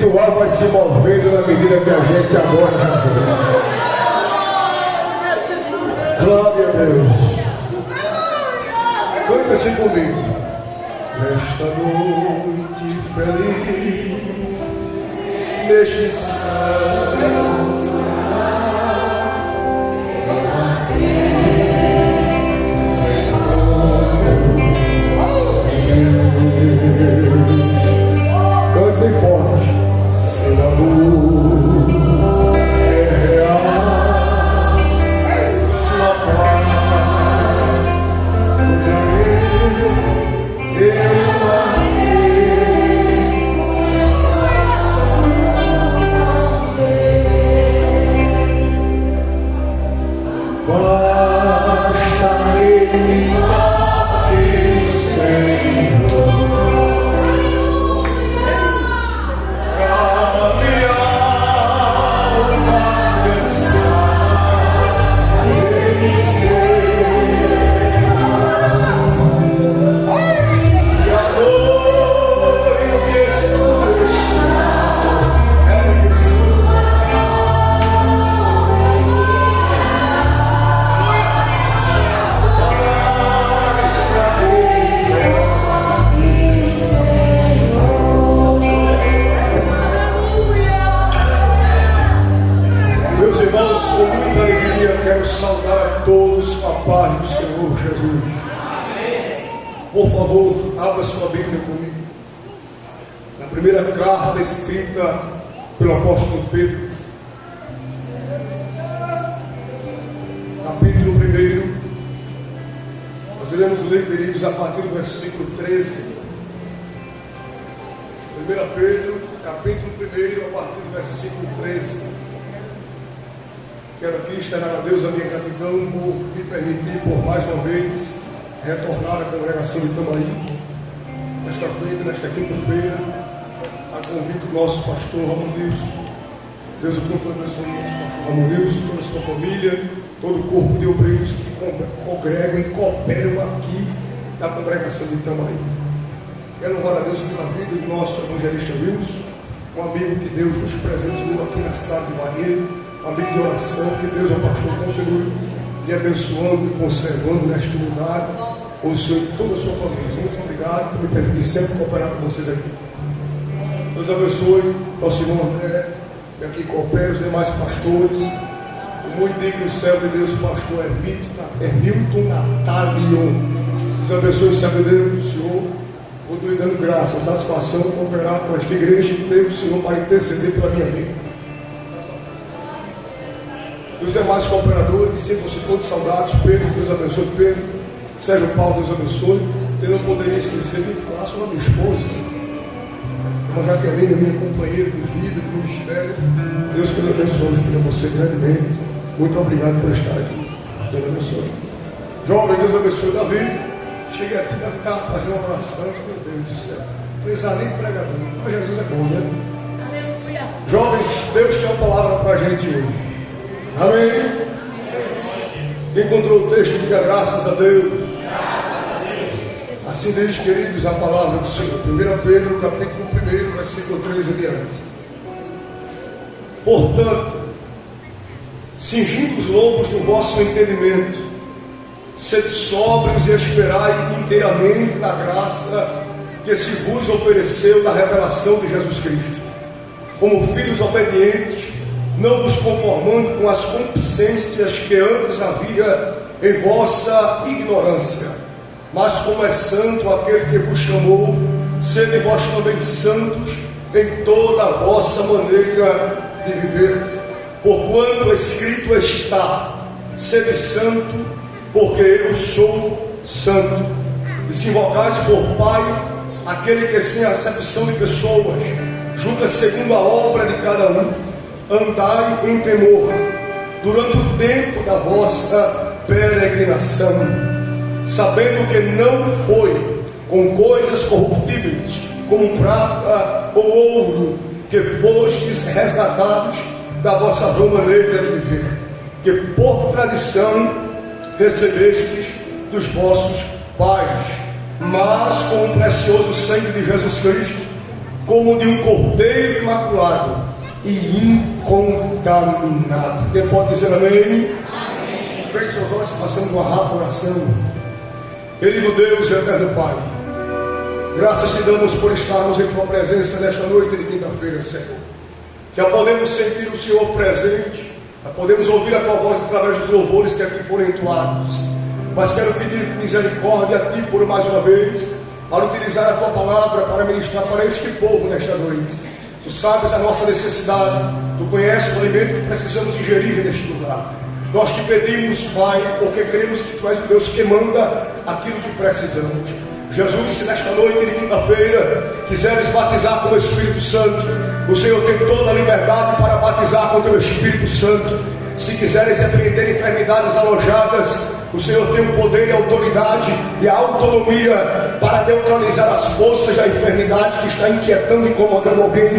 espiritual vai se movendo na medida que a gente adora Jesus. Glória a Deus. Canta assim comigo. Nesta noite feliz, neste céu, cante forte, seu amor é real, sua paz, eu amei. Basta ele Por favor, abra sua Bíblia comigo. Na primeira carta escrita pelo apóstolo Pedro, capítulo 1. Nós iremos ler, queridos, a partir do versículo 13. 1 Pedro, capítulo 1, a partir do versículo 13. Quero aqui externar a Deus a minha gratidão por me permitir, por mais uma vez, retornar à congregação de Itambaí, nesta quinta-feira, a convite do nosso pastor Ramon Nilson. Deus abençoe o nosso pastor Ramon Nilson, toda a sua família, todo o corpo de obreiros que congregam e cooperam aqui na congregação de Itambaí. Quero louvar a Deus pela vida do nosso evangelista Wilson, um amigo que Deus nos presenteou aqui na cidade de Bahia, um amigo de oração, que Deus, o pastor, continue lhe abençoando e conservando neste lugar, o Senhor e toda a sua família. Muito obrigado por me permitir sempre cooperar com vocês aqui. Deus abençoe nosso irmão André, que aqui coopera, os demais pastores, o muito digno servo de Deus, o pastor Milton Natalio. Deus abençoe o servidor do Senhor. Vou lhe dando graça, satisfação de cooperar com esta igreja e ter o Senhor para interceder pela minha vida. Os demais cooperadores, sintam-se todos saudados. Pedro, Deus abençoe Pedro. Sérgio Paulo, Deus abençoe. Eu não poderia esquecer de falar sobre a minha esposa, uma Jaqueline, minha companheira de vida, de ministério. Deus que abençoe, filho, você grandemente. Muito obrigado por estar aqui. Deus abençoe. Jovens, Deus abençoe. Davi, cheguei aqui, Davi estava fazendo uma oração. Meu Deus do céu. Não precisa nem de pregador. Mas Jesus é bom, né? Aleluia. Jovens, Deus tem uma palavra para a gente hoje. Amém? Quem encontrou o texto, diga graças a Deus. Assim diz, queridos, a palavra do Senhor. 1 Pedro, capítulo 1, versículo 13 adiante. Portanto, cingindo os lombos do vosso entendimento, sede sóbrios e esperai inteiramente na graça que se vos ofereceu na revelação de Jesus Cristo. Como filhos obedientes, não vos conformando com as concupiscências que antes havia em vossa ignorância, mas como é santo aquele que vos chamou, sede vós também santos em toda a vossa maneira de viver, porquanto escrito está: sede santo, porque eu sou santo. E se invocais por Pai aquele que sem acepção de pessoas julga segundo a obra de cada um, andai em temor durante o tempo da vossa peregrinação, sabendo que não foi com coisas corruptíveis, como prata ou ouro, que fostes resgatados da vossa vã maneira de viver, que por tradição recebestes dos vossos pais, mas com o precioso sangue de Jesus Cristo, como de um cordeiro imaculado e incontaminado. Quem pode dizer amém? Amém. Feche seus olhos, passando uma rápida oração. Querido Deus e eterno Pai, graças te damos por estarmos em tua presença nesta noite de quinta-feira, Senhor. Já podemos sentir o Senhor presente, já podemos ouvir a tua voz através dos louvores que aqui foram entoados. Mas quero pedir misericórdia a ti por mais uma vez, para utilizar a tua palavra para ministrar para este povo nesta noite. Tu sabes a nossa necessidade, tu conheces o alimento que precisamos ingerir neste lugar. Nós te pedimos, Pai, porque cremos que tu és o Deus que manda aquilo que precisamos. Jesus, se nesta noite de quinta-feira quiseres batizar com o Espírito Santo, o Senhor tem toda a liberdade para batizar com o teu Espírito Santo. Se quiseres repreender enfermidades alojadas, o Senhor tem o poder e a autoridade e a autonomia para neutralizar as forças da enfermidade que está inquietando e incomodando alguém,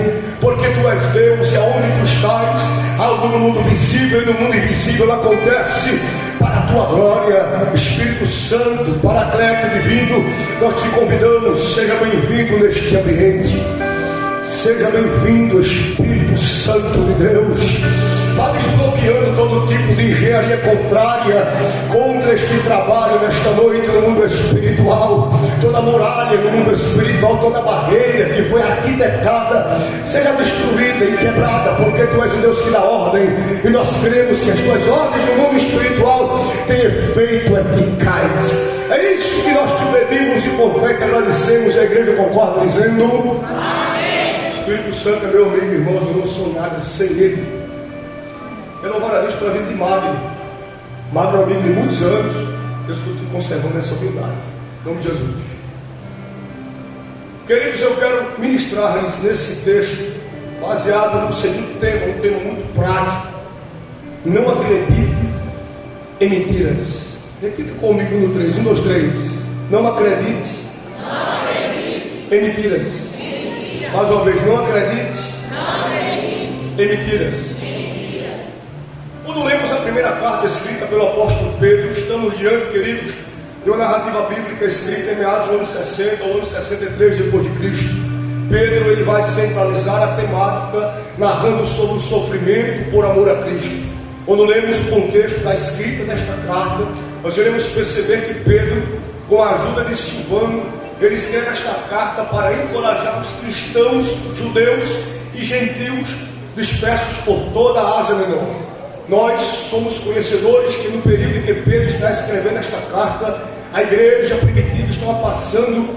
porque tu és Deus e aonde tu estás, algo no mundo visível e no mundo invisível acontece para a tua glória. Espírito Santo, Paracleto divino, nós te convidamos, seja bem-vindo neste ambiente. Seja bem-vindo, Espírito Santo de Deus. Vá desbloqueando todo tipo de engenharia contrária contra este trabalho nesta noite no mundo espiritual. Toda muralha no mundo espiritual, toda barreira que foi arquitetada, seja destruída e quebrada, porque tu és o Deus que dá ordem. E nós cremos que as tuas ordens no mundo espiritual têm efeito eficaz. É isso que nós te pedimos e por fé que agradecemos. A igreja concorda dizendo amém. Espírito Santo é meu amigo, irmãos, eu não sou nada sem ele. Eu louvar a Deus pela vida de Magno. Magno é um amigo de muitos anos. Deus que estou conservando essa humildade. Em nome de Jesus. Queridos, eu quero ministrar nesse texto, baseado no seguinte tema, um tema muito prático. Não acredite em mentiras. Repita comigo no 3. 1, 2, 3. Não acredite em mentiras. Mais uma vez, não acredite em mentiras. Quando lemos a primeira carta escrita pelo apóstolo Pedro, estamos diante, queridos, de uma narrativa bíblica escrita em meados do ano 60 ou ano 63 depois de Cristo. Pedro ele vai centralizar a temática narrando sobre o sofrimento por amor a Cristo. Quando lemos o contexto da escrita desta carta, nós iremos perceber que Pedro, com a ajuda de Silvano, ele escreve esta carta para encorajar os cristãos, judeus e gentios dispersos por toda a Ásia Menor. Nós somos conhecedores que no período em que Pedro está escrevendo esta carta, a igreja primitiva estava passando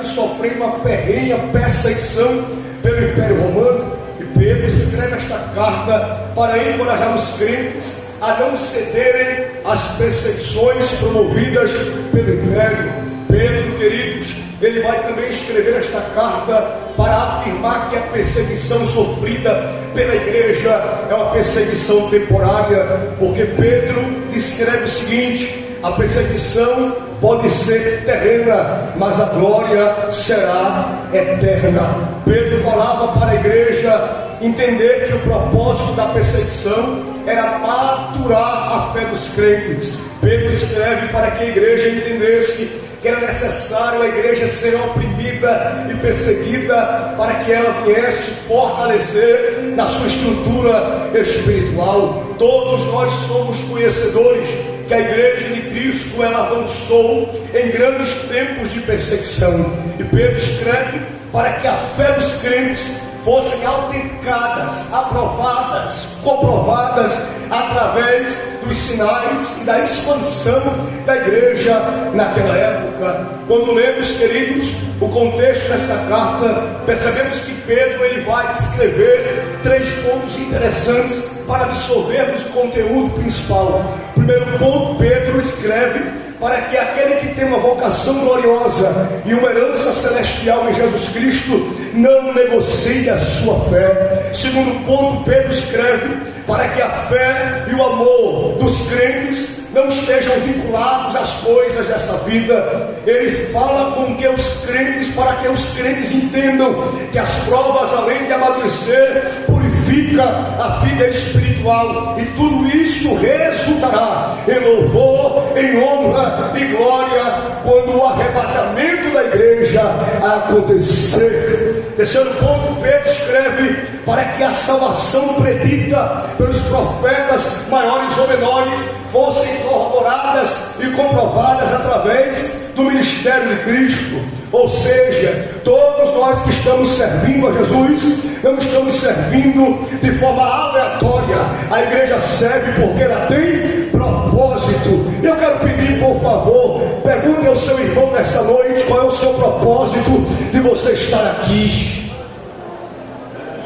sofrendo uma ferrenha perseguição pelo Império Romano. E Pedro escreve esta carta para encorajar os crentes a não cederem às perseguições promovidas pelo Império. Pedro, queridos, ele vai também escrever esta carta para afirmar que a perseguição sofrida pela igreja é uma perseguição temporária, porque Pedro descreve o seguinte: a perseguição pode ser terrena, mas a glória será eterna. Pedro falava para a igreja entender que o propósito da perseguição era maturar a fé dos crentes. Pedro escreve para que a igreja entendesse que era necessário a igreja ser oprimida e perseguida para que ela viesse fortalecer na sua estrutura espiritual. Todos nós somos conhecedores que a igreja de Cristo ela avançou em grandes tempos de perseguição. E Pedro escreve para que a fé dos crentes fossem autenticadas, aprovadas, comprovadas através dos sinais e da expansão da igreja naquela época. Quando lemos, queridos, o contexto dessa carta, percebemos que Pedro ele vai escrever 3 pontos interessantes para absorvermos o conteúdo principal. Primeiro ponto, Pedro escreve para que aquele que tem uma vocação gloriosa e uma herança celestial em Jesus Cristo não negocie a sua fé. Segundo ponto, Pedro escreve para que a fé e o amor dos crentes não estejam vinculados às coisas dessa vida. Ele fala com que os crentes, para que os crentes entendam que as provas, além de amadurecer, purifica a vida espiritual, e tudo isso resultará em louvor, em honra e glória quando o arrebatamento da igreja acontecer. Terceiro ponto, Pedro escreve para que a salvação predita pelos profetas maiores ou menores fossem corroboradas e comprovadas através do ministério de Cristo. Ou seja, todos nós que estamos servindo a Jesus, não estamos servindo de forma aleatória. A igreja serve porque ela tem propósito. Eu quero pedir, por favor, pergunte ao seu irmão nessa noite qual é o seu propósito de você estar aqui.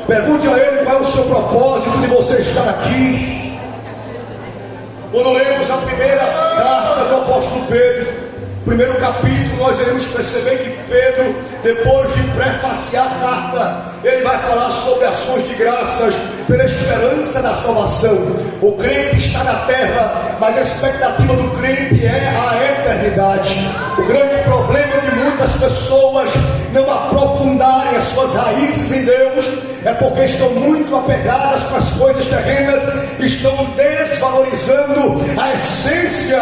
Pergunte a ele qual é o seu propósito de você estar aqui. Quando lemos a primeira carta do apóstolo Pedro, primeiro capítulo, nós iremos perceber que Pedro, depois de prefaciar a carta, ele vai falar sobre ações de graças pela esperança da salvação. O crente está na terra, mas a expectativa do crente é a eternidade. O grande problema de muitas pessoas não aprofundarem as suas raízes em Deus é porque estão muito apegadas com as coisas terrenas, estão desvalorizando a essência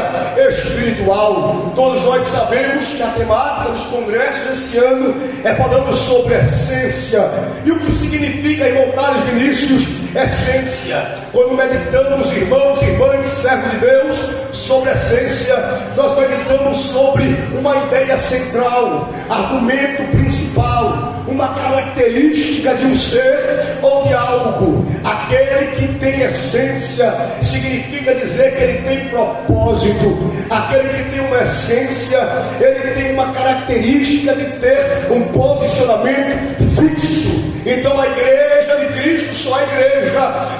espiritual. Todos nós sabemos que a temática dos congressos esse ano é falando sobre essência. E o que significa, irmão Thales Vinícius, essência? Quando meditamos, irmãos e irmãs, servos de Deus, sobre essência, nós meditamos sobre uma ideia central, argumento principal, uma característica de um ser ou de algo. Aquele que tem essência significa dizer que ele tem propósito. Aquele que tem uma essência, ele tem uma característica de ter um posicionamento fixo. Então a igreja de Cristo só é igreja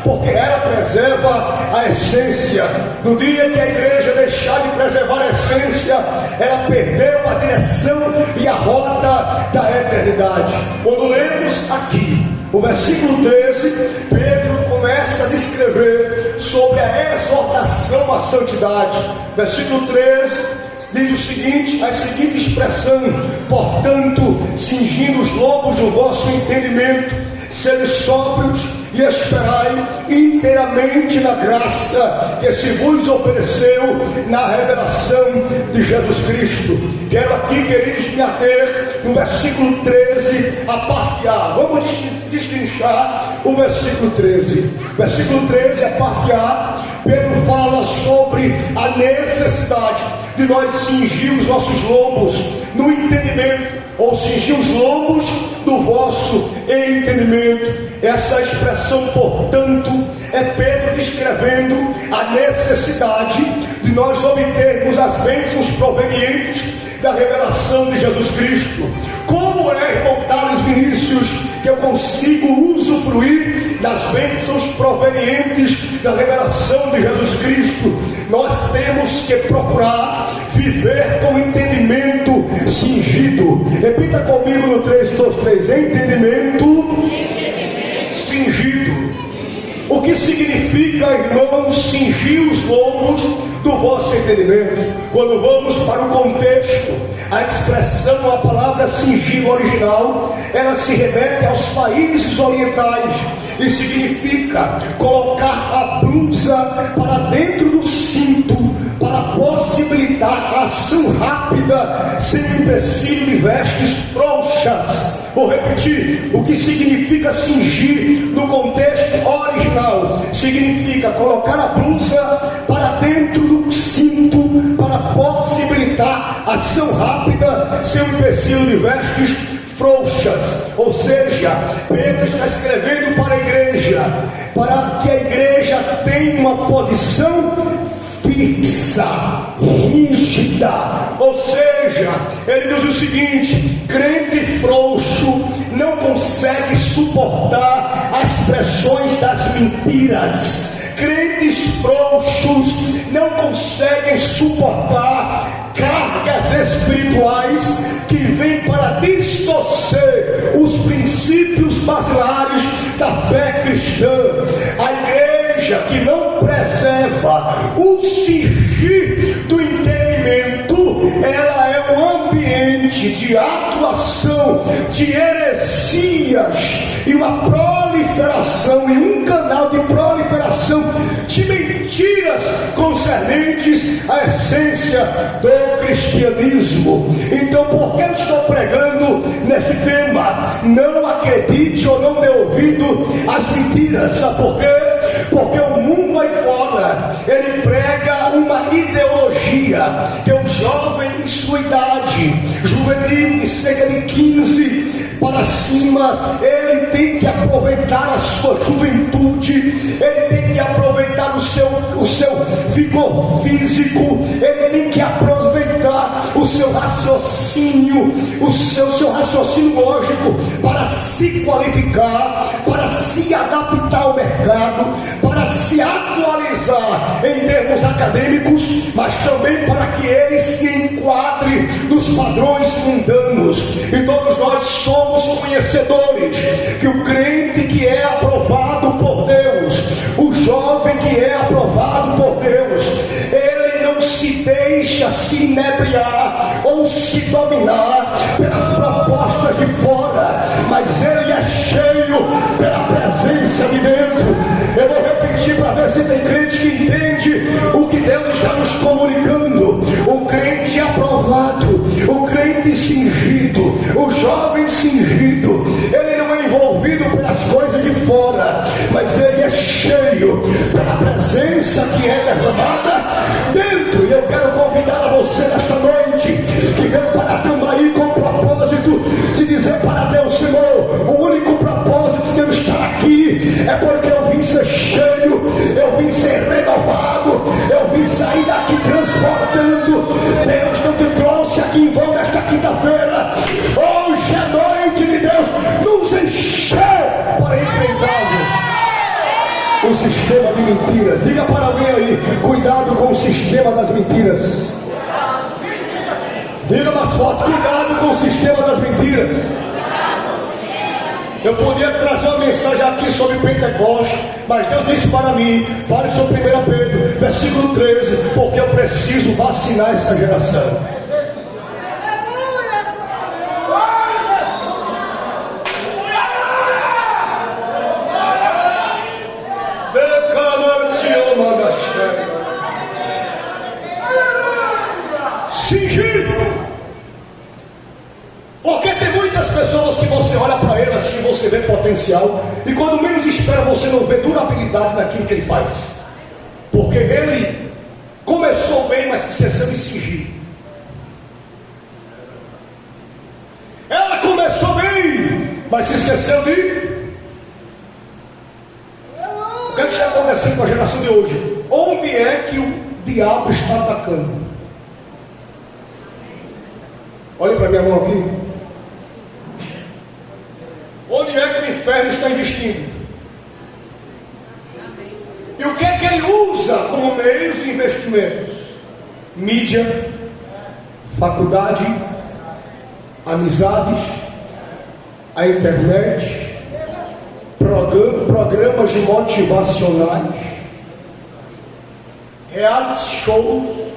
porque ela preserva a essência. No dia que a igreja deixar de preservar a essência, ela perdeu a direção e a rota da eternidade. Quando lemos aqui o versículo 13, Pedro começa a descrever sobre a exortação à santidade. Versículo 13 diz o seguinte, a seguinte expressão: portanto, cingindo os lombos do vosso entendimento, sede sóbrios e esperai inteiramente na graça que se vos ofereceu na revelação de Jesus Cristo. Quero aqui, queridos, me ater no versículo 13, a parte A. Vamos destrinchar o versículo 13. Versículo 13, a parte A, Pedro fala sobre a necessidade de nós cingir os nossos lombos no entendimento, ou cingir os lombos do vosso entendimento. Essa expressão, portanto, é Pedro descrevendo a necessidade de nós obtermos as bênçãos provenientes da revelação de Jesus Cristo. Como é, irmão Thales Vinícius, que eu consigo usufruir das bênçãos provenientes da revelação de Jesus Cristo? Nós temos que procurar viver com entendimento cingido. Repita comigo no 3, 2, 3. Entendimento cingido. O que significa, irmãos, cingir os lombos do vosso entendimento? Quando vamos para o contexto, a expressão, a palavra cingir no original, ela se remete aos países orientais e significa colocar a blusa para dentro do cinto para possibilitar a ação rápida sem empecilho de vestes frouxas. Vou repetir, o que significa cingir no contexto original? Significa colocar a blusa para dentro do cinto para possibilitar ação rápida sem empecilho de vestes frouxas. Ou seja, Pedro está escrevendo para a igreja, para que a igreja tenha uma posição fixa, rígida. Ou seja, ele diz o seguinte: crente frouxo não consegue suportar as pressões das mentiras. Crentes frouxos não conseguem suportar cargas espirituais que vêm para distorcer os princípios basilares da fé cristã. A igreja que não preserva o sigir do entendimento, ela é um ambiente de atuação de heresias e uma proliferação, e um canal de proliferação de mentiras mentiras concernentes à essência do cristianismo. Então, por que eu estou pregando neste tema? Não acredite ou não dê ouvido às mentiras. Sabe por quê? Porque o mundo aí fora, ele prega uma ideologia que o jovem em sua idade juvenil, de cerca de 15 para cima, ele tem que aproveitar a sua juventude, ele tem que aproveitar o seu vigor físico, ele tem que aproveitar o seu raciocínio, o seu raciocínio lógico, para se qualificar, para se adaptar ao mercado, para se atualizar em termos acadêmicos, mas também para que ele se enquadre nos padrões mundanos. E todos nós somos conhecedores que o crente que é aprovado por Deus, o jovem que é aprovado por Deus, ele não se deixa se inebriar ou se dominar pelas propostas de fora, mas ele é cheio pela presença de dentro. Eu vou repetir para ver se tem crente que entende o que Deus está nos comunicando. O crente aprovado, o crente cingido, o jovem cingido, ele não é envolvido pelas coisas de fora, mas ele é cheio pela presença que é derramada dentro. E eu quero convidar a você nesta noite, que veio para a Tambaí com o propósito de dizer para Deus: Senhor, o único propósito de eu estar aqui é porque eu vim ser cheio, eu vim ser renovado, eu vim sair daqui transbordando. Deus não te trouxe aqui em vão nesta quinta-feira. Hoje é noite de Deus nos encher para enfrentar o sistema de mentiras. Diga para alguém aí: cuidado com o sistema das mentiras. Diga mais forte: cuidado com o sistema das mentiras. Eu podia trazer uma mensagem aqui sobre Pentecostes, mas Deus disse para mim: fale sobre 1 Pedro, versículo 13, porque eu preciso vacinar essa geração. Porque tem muitas pessoas que você olha para elas, que você vê potencial, e quando menos espera você não vê durabilidade naquilo que ele faz. Porque ele começou bem, mas se esqueceu de cingir. Ela começou bem, mas se esqueceu de... O que está acontecendo com a geração de hoje? Onde é que o diabo está atacando? Olha para minha mão aqui. Onde é que o inferno está investindo? E o que é que ele usa como meios de investimentos? Mídia, faculdade, amizades, a internet, programas de motivacionais, reality shows.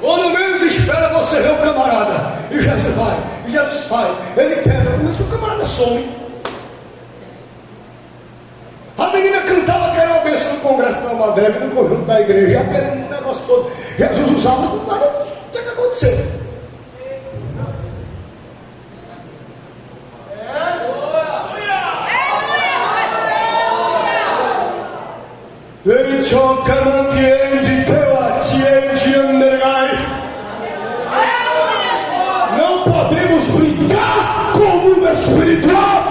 Quando menos espera você vê o camarada, e Jesus vai, e Jesus faz, ele quer, mas o camarada some. A menina cantava que era uma bênção no congresso da Almadega, no conjunto da igreja, era um negócio todo. Jesus usava, mas o que aconteceu? Ele choca, mantiene, teu atiende, andergai. Não podemos brincar com o mundo espiritual.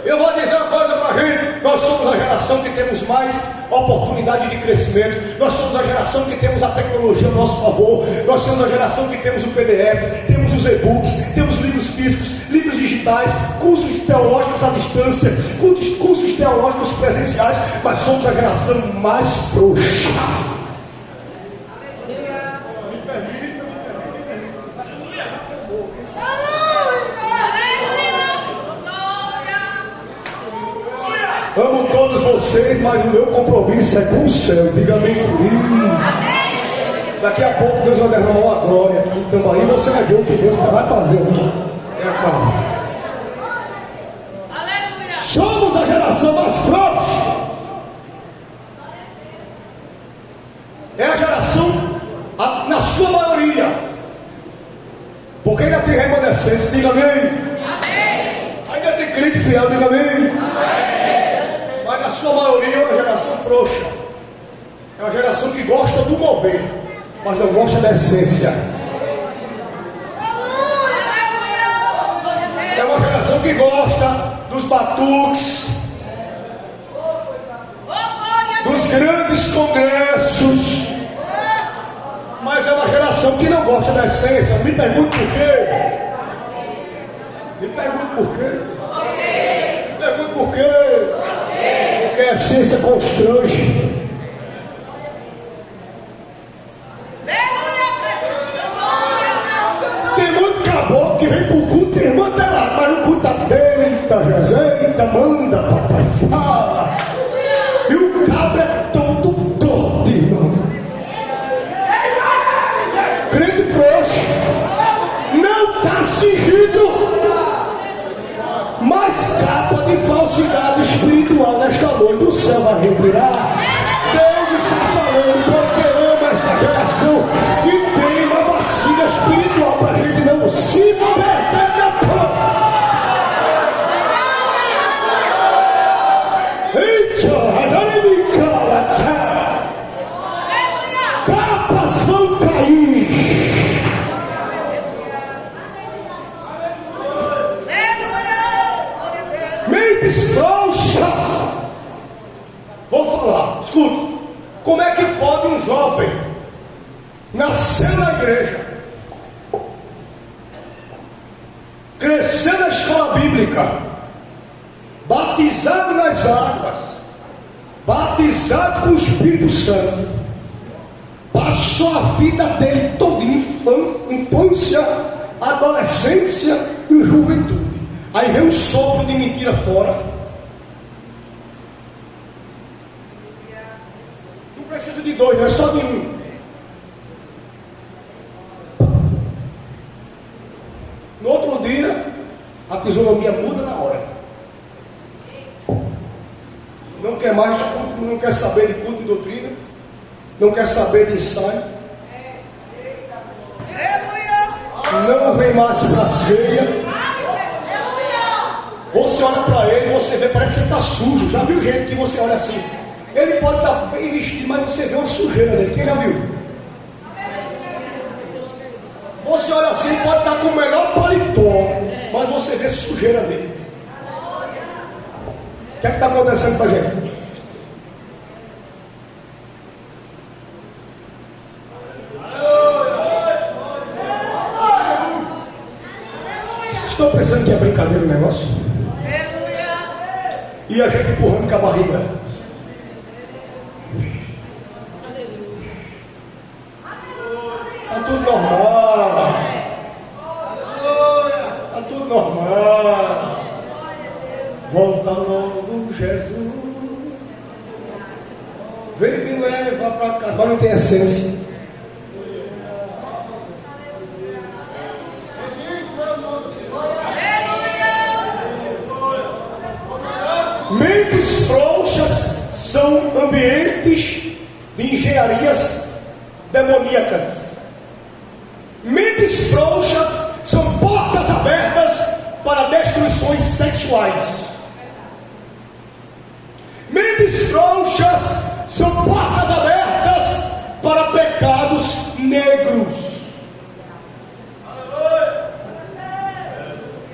Eu vou dizer uma coisa para a gente: nós somos a geração que temos mais oportunidade de crescimento, nós somos a geração que temos a tecnologia a nosso favor, nós somos a geração que temos o PDF, temos os e-books, temos livros físicos, livros digitais, cursos teológicos à distância, cursos teológicos presenciais, mas somos a geração mais frouxa. Amo todos vocês, mas o meu compromisso é com o céu. Diga amém por isso. Daqui a pouco Deus vai derramar uma glória aqui. Então aí você vai ver o que Deus vai fazer aqui. Calma. Somos a geração mais frouxa. É a geração, na sua maioria, porque ainda tem remanescentes, diga amém. Ainda tem crente fiel, diga amém. Mas na sua maioria é uma geração frouxa. É uma geração que gosta do mover, mas não gosta da essência. É uma geração que gosta dos batuques, dos grandes congressos, mas é uma geração que não gosta da essência. Me pergunte por quê. Me pergunte por quê. Me pergunte por quê. Porque a essência constrange. Tem muito caboclo que vem pro culto e irmã dela, mas no culto deita, rejeita, manda, papai fala. E o cabra é todo torto, irmão. Crente frouxo, não está cingido, mas capa de falsidade espiritual nesta noite. O céu vai retirar. Deus está falando porque ama essa geração e tem uma vacina espiritual para a gente não se perder na porta. Capas vão cair. Mentes frouxas. Vou falar, escuta. Como é que pode um jovem nascer na igreja, crescer na escola bíblica, batizado nas águas, batizado com o Espírito Santo, passou a vida dele toda em infância, adolescência e juventude, aí vem um sopro de mentira fora? Não precisa de dois, não é só de um. No outro dia, a fisionomia muda na hora. Não quer mais culto, não quer saber de culto e doutrina, não quer saber de ensaio, não vem mais para a ceia. Você olha para ele, você vê, parece que ele está sujo. Já viu gente que você olha assim, ele pode estar bem vestido, mas você vê uma sujeira dele. Quem já viu? Você olha assim, ele pode estar com o melhor paletó, mas você vê sujeira dele. O que é que está acontecendo com a gente? Vocês estão pensando que é brincadeira o negócio? E a gente empurrando com a barriga. Está tudo normal. Está tudo normal. Volta logo, Jesus. Vem e me leva para casa. Mas não tem essência. Mentes frouxas são ambientes de engenharias demoníacas. Mentes frouxas são portas abertas para destruições sexuais. Mentes frouxas são portas abertas para pecados negros.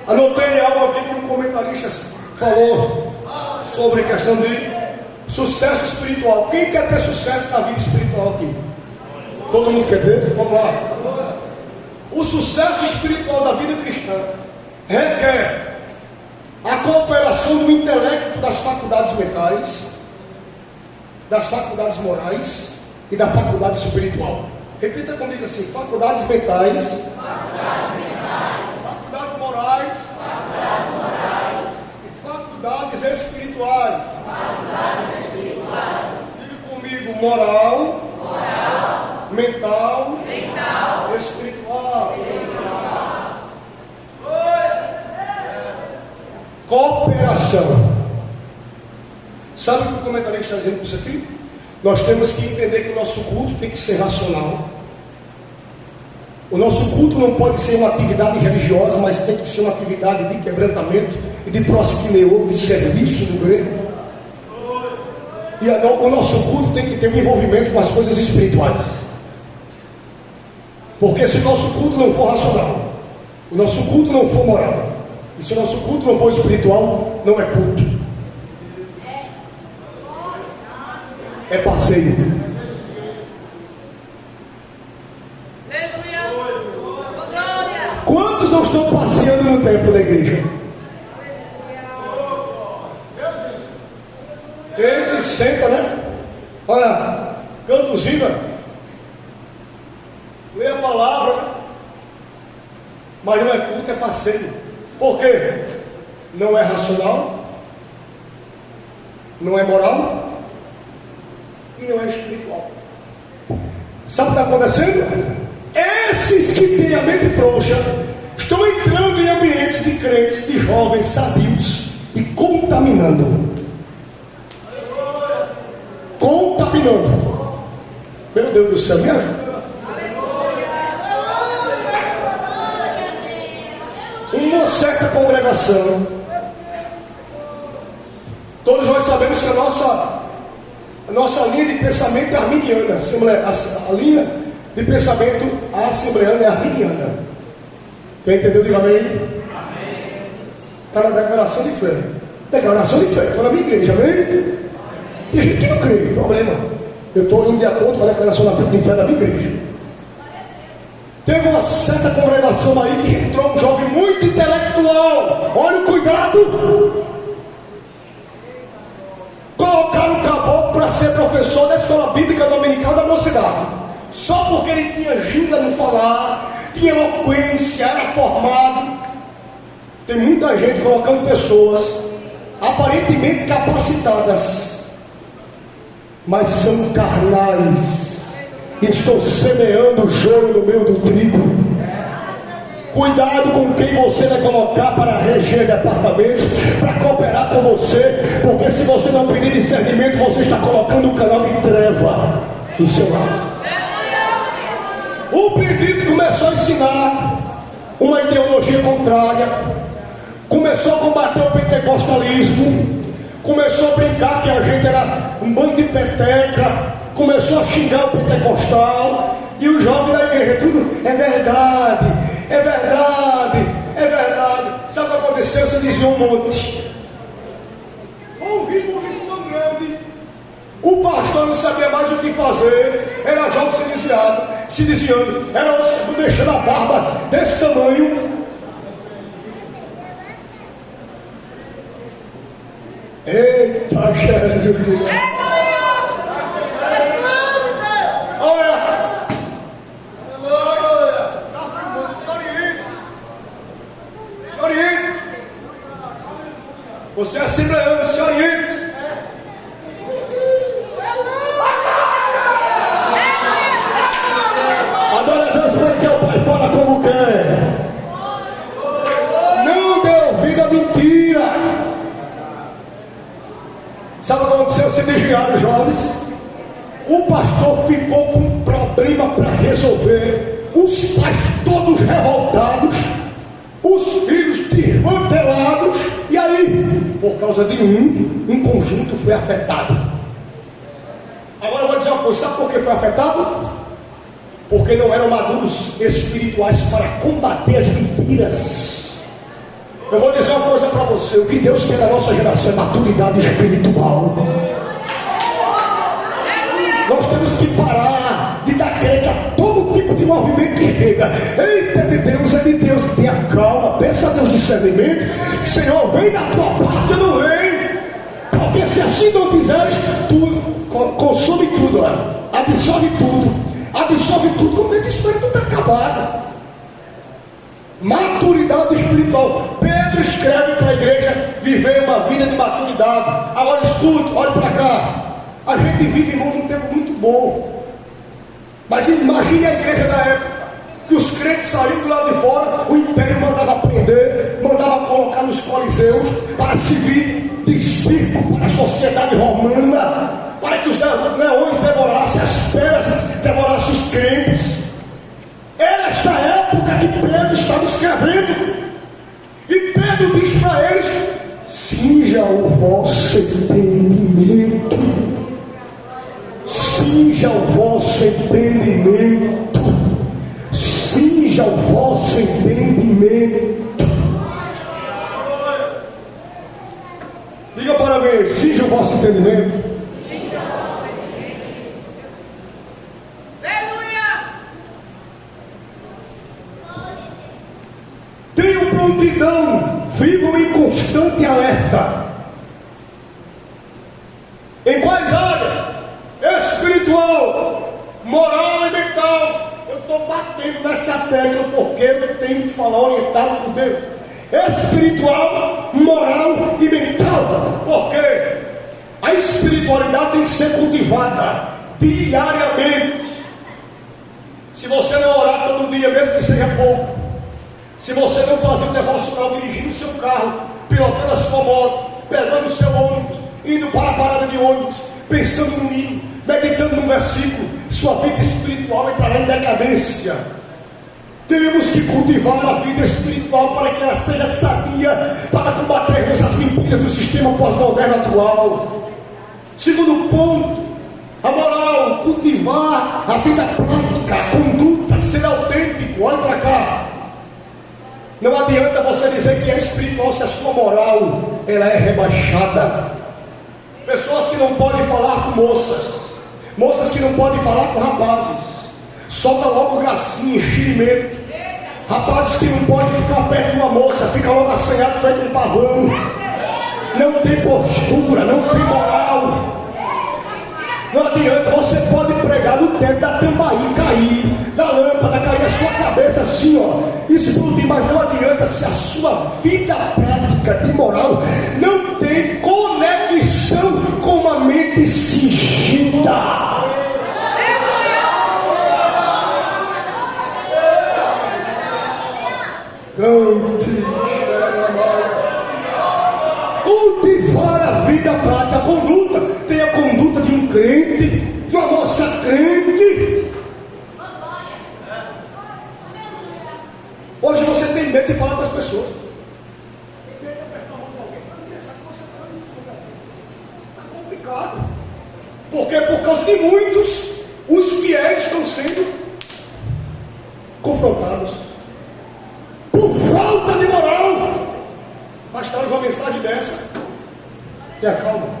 Anotei algo aqui que um comentarista falou sobre a questão de sucesso espiritual. Quem quer ter sucesso na vida espiritual aqui? Todo mundo quer ter? Vamos lá. O sucesso espiritual da vida cristã requer a cooperação do intelecto das faculdades mentais, das faculdades morais e da faculdade espiritual. Repita comigo assim: faculdades mentais, faculdades morais, e faculdades espirituais. Diga comigo: moral, mental cooperação. Sabe o que o comentarista está dizendo com isso aqui? Nós temos que entender que o nosso culto tem que ser racional. O nosso culto não pode ser uma atividade religiosa, mas tem que ser uma atividade de quebrantamento e de prosquineu, de serviço do grego. E o nosso culto tem que ter um envolvimento com as coisas espirituais. Porque se o nosso culto não for racional, o nosso culto não for moral, e se o nosso culto não for espiritual, não é culto. É passeio. Quantos não estão passeando no templo da igreja? Ele senta, né? Olha, canta os hinos, lê a palavra, mas não é culto, é passeio. Por quê? Não é racional, não é moral e não é espiritual. Sabe o que está acontecendo? Esses que têm a mente frouxa estão entrando em ambientes de crentes, de jovens sadios e contaminando. Meu Deus do céu, me ajuda. Uma certa congregação, todos nós sabemos que a nossa linha de pensamento é arminiana. A linha de pensamento assembleana é arminiana. Quem entendeu, diga amém. Está na declaração de fé. Declaração de fé, estou na minha igreja, amém? E a gente que não crê, não tem problema. Eu estou indo de acordo com a declaração da de fé da minha igreja. Teve uma certa congregação aí que entrou um jovem muito intelectual. Olha o cuidado. Colocaram o caboclo para ser professor da escola bíblica dominical da mocidade. Só porque ele tinha ginga no falar, tinha eloquência, era formado. Tem muita gente colocando pessoas aparentemente capacitadas, mas são carnais e estão semeando joio no meio do trigo. Cuidado com quem você vai colocar para reger departamentos, para cooperar com você, porque se você não pedir discernimento, você está colocando um canal de treva no seu lado. O pedido começou a ensinar uma ideologia contrária, começou a combater o pentecostalismo, começou a brincar que a gente era um bando de peteca, começou a xingar o pentecostal, e o jovem da igreja, tudo é verdade, é verdade, é verdade. Sabe o que aconteceu? Você dizia um monte. Foi um ritmo tão grande. O pastor não sabia mais o que fazer, era jovem se desviando, era outro deixando a barba desse tamanho. Eita Jesus! Olha! Está filmando, se oriente! Você é assembleano, se oriente! Adora a Deus porque o Pai fala como quer. Não dê ouvido à mentira. Sabe o que aconteceu? Se desviaram, jovens. O pastor ficou com um problema para resolver. Os pais todos revoltados, os filhos desmantelados. E aí, por causa de um conjunto foi afetado. Agora eu vou dizer uma coisa: sabe por que foi afetado? Porque não eram maduros espirituais para combater as mentiras. Eu vou dizer uma coisa para você: o que Deus quer da nossa geração é maturidade espiritual. Nós temos que parar de dar crédito a todo tipo de movimento que chega. Eita, é de Deus, é de Deus. Tenha calma, peça a Deus discernimento. Senhor, vem da tua parte, eu não venho. Porque se assim não fizeres, tu consome tudo, olha. Absorve tudo. Absorve tudo, como esse espírito está acabado. Maturidade espiritual. Pedro escreve para a igreja viver uma vida de maturidade. Agora escute, olhe para cá. A gente vive, irmãos, um tempo muito bom. Mas imagine a igreja da época, que os crentes saíram do lado de fora, o império mandava prender, mandava colocar no escola fariseus para servir de circo para a sociedade romana, para que os leões devorassem, as feras devorassem os crentes. Era esta época que Pedro estava escrevendo, e Pedro diz para eles: cinja o vosso entendimento, cinja o vosso entendimento, cinja o vosso entendimento. Diga para mim: cinja o vosso entendimento. Tenham prontidão, vivam em constante alerta. Em quais áreas? Espiritual, moral e mental. Eu estou batendo nessa tecla porque eu tenho que falar orientado por Deus. Espiritual, moral e mental. Porque a espiritualidade tem que ser cultivada diariamente. Se você não orar todo dia, mesmo que seja pouco, se você não fazer um devocional dirigindo o seu carro, pilotando a sua moto, pegando o seu ônibus, indo para a parada de ônibus, pensando no ninho, meditando num versículo, sua vida espiritual entrará em decadência. Temos que cultivar a vida espiritual para que ela seja sadia, para combatermos as mentiras do sistema pós-moderno atual. Segundo ponto, a moral, cultivar a vida prática, a conduta, ser autêntico. Olha para cá. Não adianta você dizer que é espiritual se a sua moral ela é rebaixada. Pessoas que não podem falar com moças que não podem falar com rapazes, solta logo gracinha, enchimento. Rapazes que não podem ficar perto de uma moça, fica logo assanhado feito um pavão. Não tem postura, não tem moral. Não adianta, você pode pregar no teto da tambaí, cair, da lâmpada, cair na sua cabeça assim, ó, explodir, mas não adianta se a sua vida prática de moral não tem conexão com uma mente cingida. Cultivar a vida prática, a conduta. Tem a conduta de um crente, de uma moça crente. Hoje você tem medo de falar com as pessoas. Tem medo de apertar a mão de alguém. Está complicado. Porque por causa de muitos, os fiéis estão sendo confrontados por falta de moral. Mais tarde uma mensagem dessa. Tenha calma.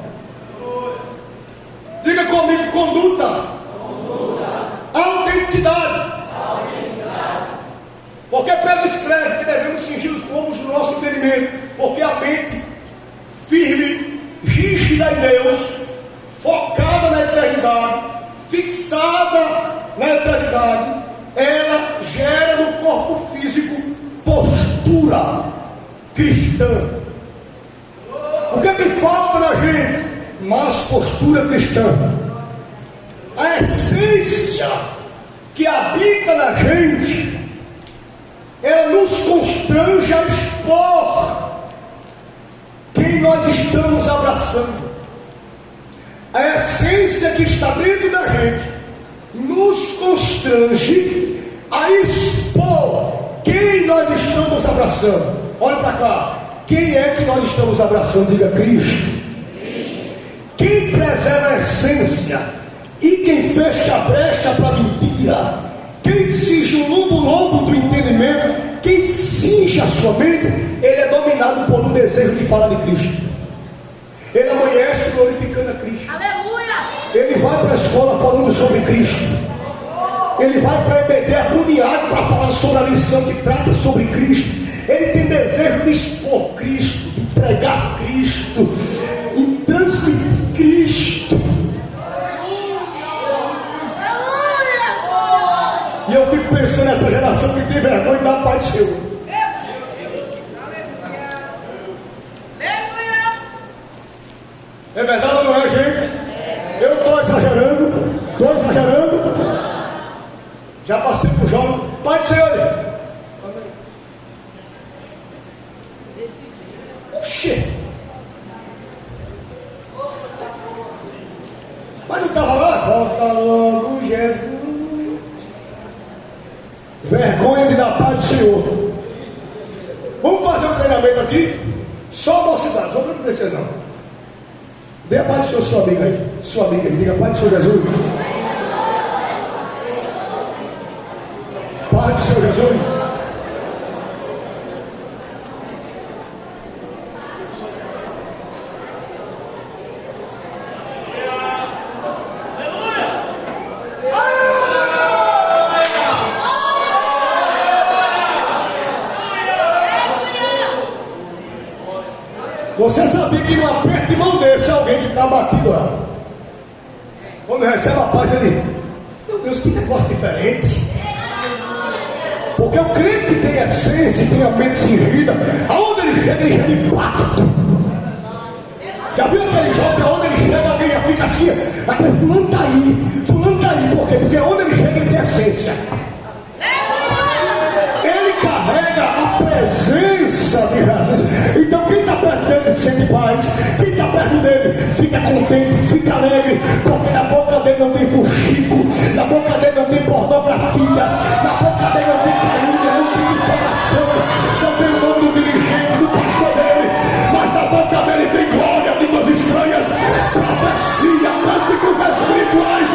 Diga comigo: conduta. Autenticidade. Porque Pedro escreve que devemos cingir os lombos do nosso entendimento, porque a mente firme, rígida em Deus, focada na eternidade, fixada na eternidade, ela gera no corpo físico postura cristã. O que é que falta na gente? Mas postura cristã. A essência que habita na gente, ela nos constrange a expor quem nós estamos abraçando. A essência que está dentro da gente nos constrange a expor quem nós estamos abraçando. Olha para cá. Quem é que nós estamos abraçando? Diga: Cristo. Quem preserva a essência e quem fecha a brecha para a mentira, quem cinge o lombo do entendimento, quem cinge a sua mente, ele é dominado por um desejo de falar de Cristo. Ele amanhece glorificando a Cristo. Aleluia! Ele vai para a escola falando sobre Cristo. Ele vai para a EBD agoniado para falar sobre a lição que trata sobre Cristo. Ele tem desejo de expor Cristo, de pregar Cristo, de transmitir Cristo. E eu fico pensando nessa geração que tem vergonha da paz do Senhor. É verdade ou não é, gente? Eu estou exagerando. Já passei por jovem. Pai do Senhor. Che. Mas não estava lá? Volta logo, Jesus. Vergonha de dar paz do Senhor. Vamos fazer um treinamento aqui. Só mocidade, não precisa não. Dê a paz do Senhor, sua amiga aí. Sua amiga aí, diga a paz do Senhor Jesus. Paz do Senhor Jesus. Você sabia que no aperto de mão desse alguém que está batido lá, quando recebe a paz, ele, meu Deus, que negócio diferente. Porque o crente que tem essência, tem a mente cingida, aonde ele chega de impacto. Já viu aquele jovem, aonde ele chega, alguém já fica assim, fulano está aí, por quê? Porque aonde ele chega, ele tem essência. Ele carrega a presença de Jesus. Então quem está perto dele sente paz. Quem está perto dele fica contente, fica alegre. Porque na boca dele não tem fuxico, na boca dele não tem pornografia, na boca dele não tem calúnia, não tem informação, não tem o nome do dirigente, do pastor dele. Mas na boca dele tem glória, línguas estranhas, profecia, cânticos espirituais.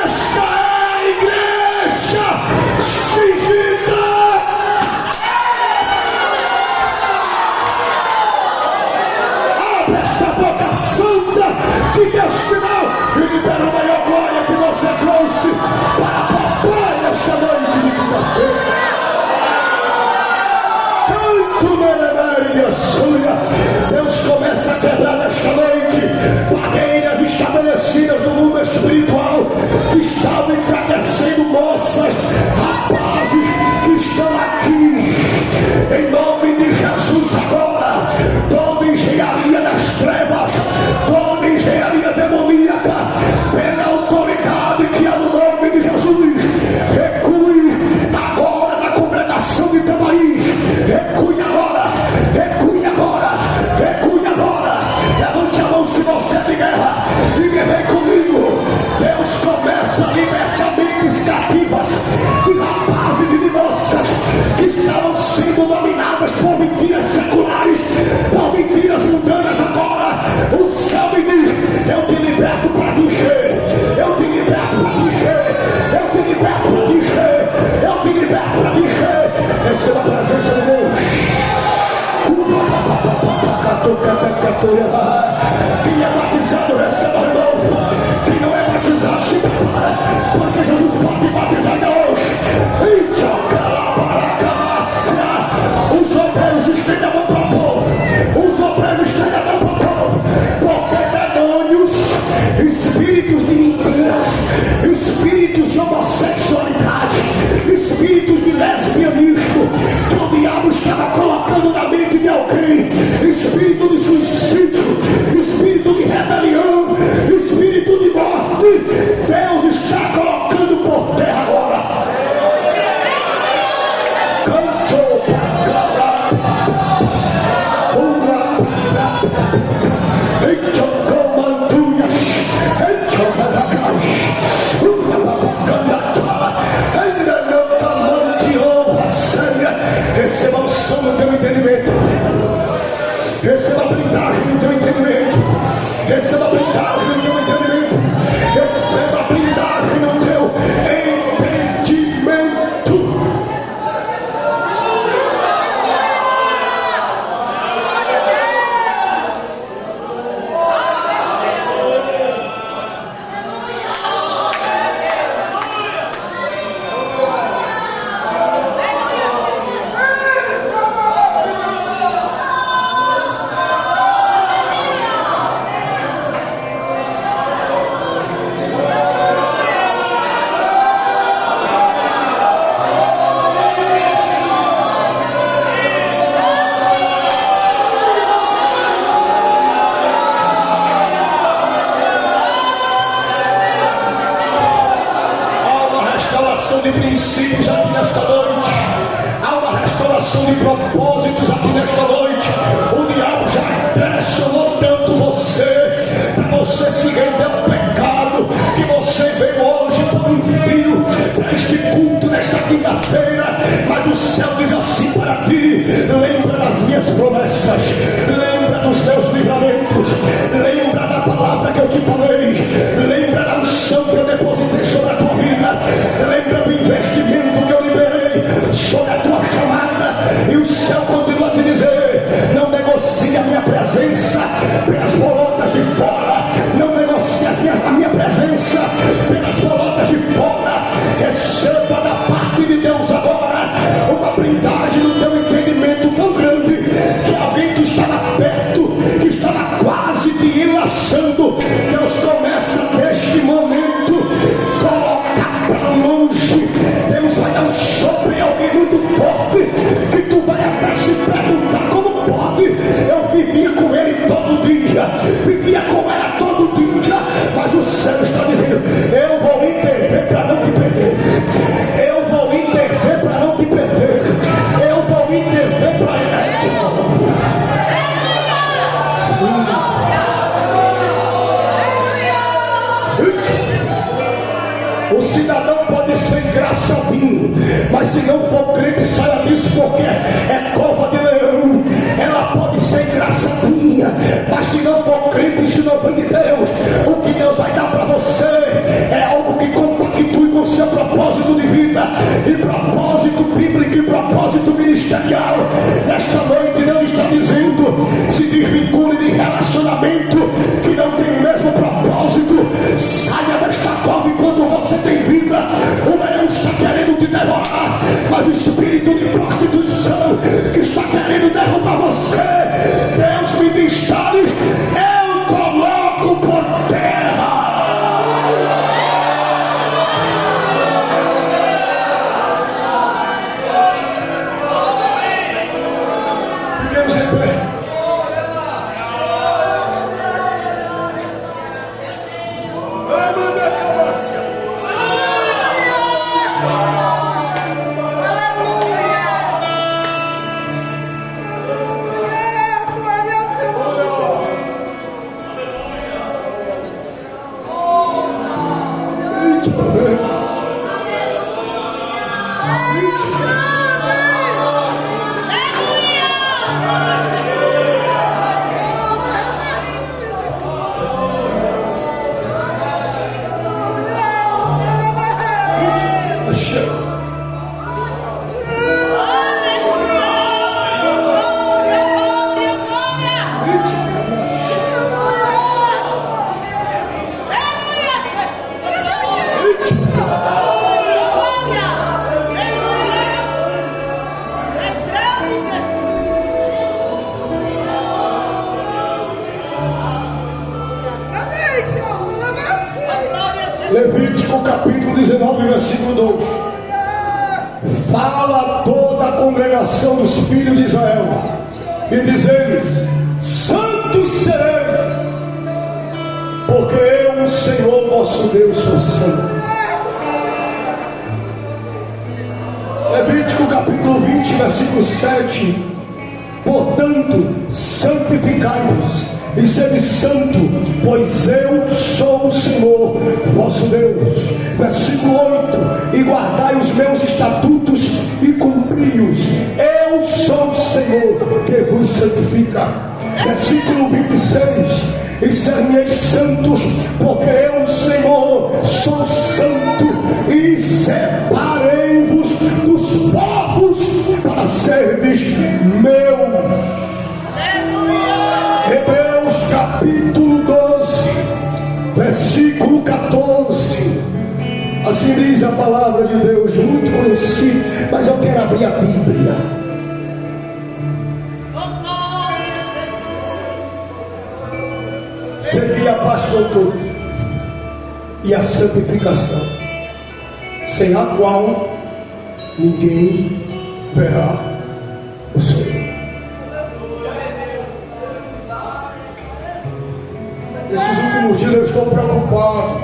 Esta é a igreja cingida. Que Deus te dá e libera a maior glória que você trouxe para a papai nesta noite de quinta-feira. Canto Mereméria Súria. Deus começa a quebrar nesta noite barreiras estabelecidas no mundo espiritual que estavam enfraquecendo moças, rapazes que estão aqui. Em nome de Jesus agora, toda engenharia das trevas, toda engenharia demoníaca, pela autoridade que há no nome de Jesus, recue agora da congregação de Tamaí, recue agora, recue agora, recue agora. Levante a mão se você é de guerra e vem comigo. Deus começa a libertar mentes cativas de rapazes e de moças que estavam sendo dominadas por mentiras seculares, por mentiras mundanas. Agora o céu me diz: eu te liberto para dizer, eu te liberto para dizer, eu te liberto para dizer, eu te liberto para dizer. Receba a presença de Deus. Quem é batizado receba de novo. Quem não é batizado se prepara, porque Jesus pode batizar ainda hoje. Os obreiros estendem a mão para o povo. Os obreiros estendem a mão para o povo. Porque demônios, espíritos de mentira, espíritos de homossexualidade, espíritos de lesbianismo, que o diabo estava colocando na mente de alguém, espírito de suicídio, espírito de rebelião, espírito de morte, Deus está colocando por terra agora. Receba o som no teu entendimento. Receba a blindagem no teu entendimento. Receba a blindagem no teu entendimento. Receba a blindagem no teu entendimento. De princípios aqui nesta noite, há uma restauração de propósitos aqui nesta noite. O diabo isso porque é cova de leão. Ela pode ser engraçadinha, mas se não for crente, isso não vem de Deus. O que Deus vai dar para você é algo que compactue com o seu propósito de vida, e propósito bíblico, e propósito ministerial. Nesta noite Deus está dizendo: se desvincule de relacionamento que não tem o mesmo propósito. Saia desta cova enquanto você tem vida. O leão está querendo te devorar, mas o espírito de prostituição que está querendo derrubar você, Deus me diz: Thales, eu coloco por terra. Fiquemos em pé. Levítico capítulo 19, versículo 2. Fala a toda a congregação dos filhos de Israel e diz-lhes: santos sereis, porque eu, o Senhor vosso Deus, sou santo. Levítico capítulo 20, versículo 7. Portanto, santificai-vos e sede santo, pois eu sou o Senhor vosso Deus. Versículo 8. E guardai os meus estatutos e cumpri-os. Eu sou o Senhor que vos santifica. Versículo 26. E ser-me-eis santos, porque eu, Senhor, sou santo, e separei-vos dos povos para serdes meus. Hebreus capítulo 12, versículo 14. Assim diz a palavra de Deus, muito conhecida, mas eu quero abrir a Bíblia. Segui a paz com todos e a santificação, sem a qual ninguém verá o Senhor. Nesses últimos dias eu estou preocupado,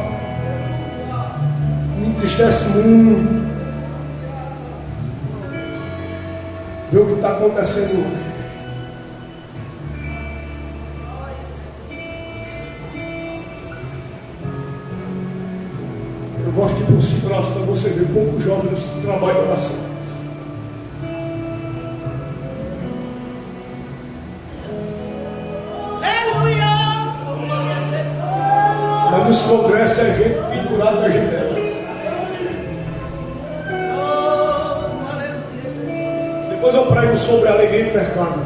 me entristece muito ver o que está acontecendo hoje. Eu gosto de ir para o ciclo de oração, você vê poucos jovens no trabalho de oração. Mas nos congressos é gente pendurada na janela. Depois eu prego sobre a alegria do mercado.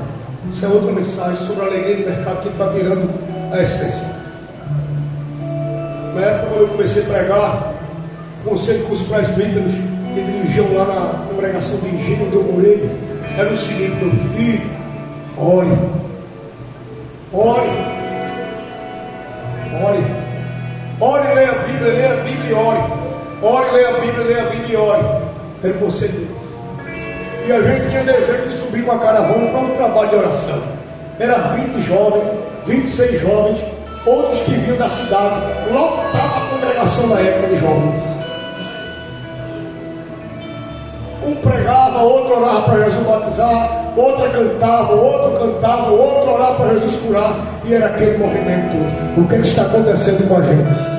Isso é outra mensagem sobre a alegria do mercado que está tirando a essência. Na época quando eu comecei a pregar, conselho com os presbíteros que dirigiam lá na congregação de Engenho, onde eu morei, era o seguinte: meu filho, ore, leia a Bíblia e ore. Ore, leia a Bíblia e ore. Era o conselho deles. E a gente tinha desejo de subir com a caravana para um trabalho de oração. Era 20 jovens, 26 jovens, outros que vinham da cidade, lotava a congregação da época de jovens. Um pregava, outro orava para Jesus batizar, outro cantava, outro orava para Jesus curar, e era aquele movimento todo. O que está acontecendo com a gente?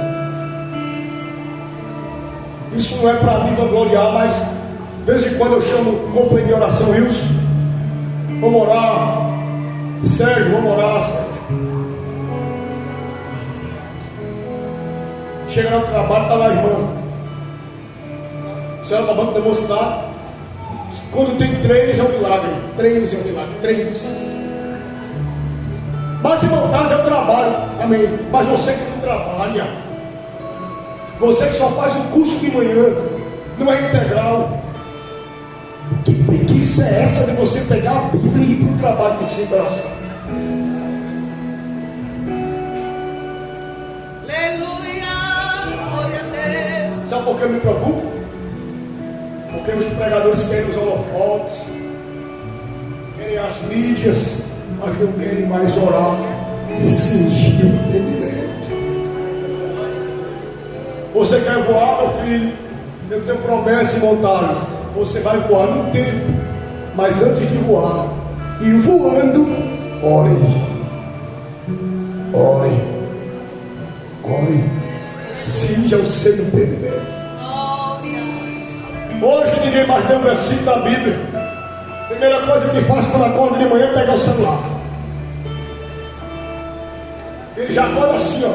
Isso não é para mim vangloriar, mas De vez em quando eu chamo o companheiro de oração Wilson. Vamos orar. Sérgio, vamos orar, Sérgio. Chega no trabalho, está lá a irmã. Você olha para o banco demonstrar. Quando tem 3 é um milagre. 3 é um milagre. 3. Mas em vontade é o trabalho. Amém. Mas você que não trabalha, você que só faz um curso de manhã, não é integral. Que preguiça é essa de você pegar a Bíblia e ir para o trabalho de celebração? Aleluia, glória a Deus. Sabe por que eu me preocupo? Porque os pregadores querem os holofotes, querem as mídias, mas não querem mais orar e cingir o entendimento. Você quer voar, meu filho? Eu tenho promessa em montagens. Você vai voar no tempo, mas antes de voar, e voando, ore, ore, ore, cinja o seu entendimento. Hoje ninguém mais lê um versículo da Bíblia. Primeira coisa que faz quando acorda de manhã é pegar o celular. Ele já acorda assim, ó.